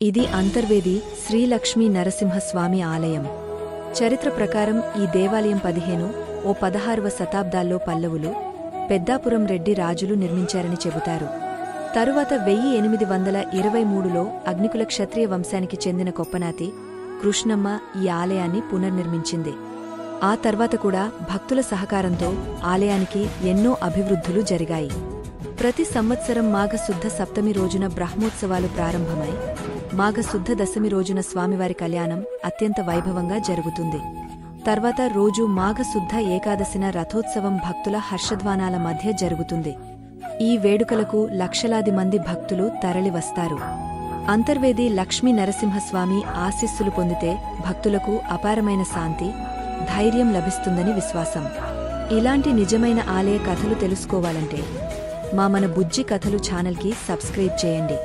ఇది అంతర్వేది శ్రీ లక్ష్మీ నరసింహస్వామి ఆలయం. చరిత్ర ప్రకారం ఈ దేవాలయం 15వ–16వ శతాబ్దాల్లో పల్లవులు, పెద్దాపురం రెడ్డి రాజులు నిర్మించారని చెబుతారు. తరువాత 1823లో అగ్నికుల క్షత్రియ వంశానికి చెందిన కొప్పనాతి కృష్ణమ్మ ఈ ఆలయాన్ని పునర్నిర్మించింది. ఆ తర్వాత కూడా భక్తుల సహకారంతో ఆలయానికి ఎన్నో అభివృద్ధులు జరిగాయి. ప్రతి సంవత్సరం మాఘశుద్ధ సప్తమి రోజున బ్రహ్మోత్సవాలు ప్రారంభమై మాఘశుద్ధ దశమి రోజున స్వామివారి కళ్యాణం అత్యంత వైభవంగా జరుగుతుంది. తర్వాత రోజు మాఘశుద్ధ ఏకాదశిన రథోత్సవం భక్తుల హర్షధ్వానాల మధ్య జరుగుతుంది. ఈ వేడుకలకు లక్షలాది మంది భక్తులు తరలివస్తారు. అంతర్వేది లక్ష్మీ నరసింహస్వామి ఆశీస్సులు పొందితే భక్తులకు అపారమైన శాంతి, ధైర్యం లభిస్తుందని విశ్వాసం. ఇలాంటి నిజమైన ఆలయ కథలు తెలుసుకోవాలంటే మన బుజ్జి కథలు ఛానల్కి సబ్స్క్రైబ్ చేయండి.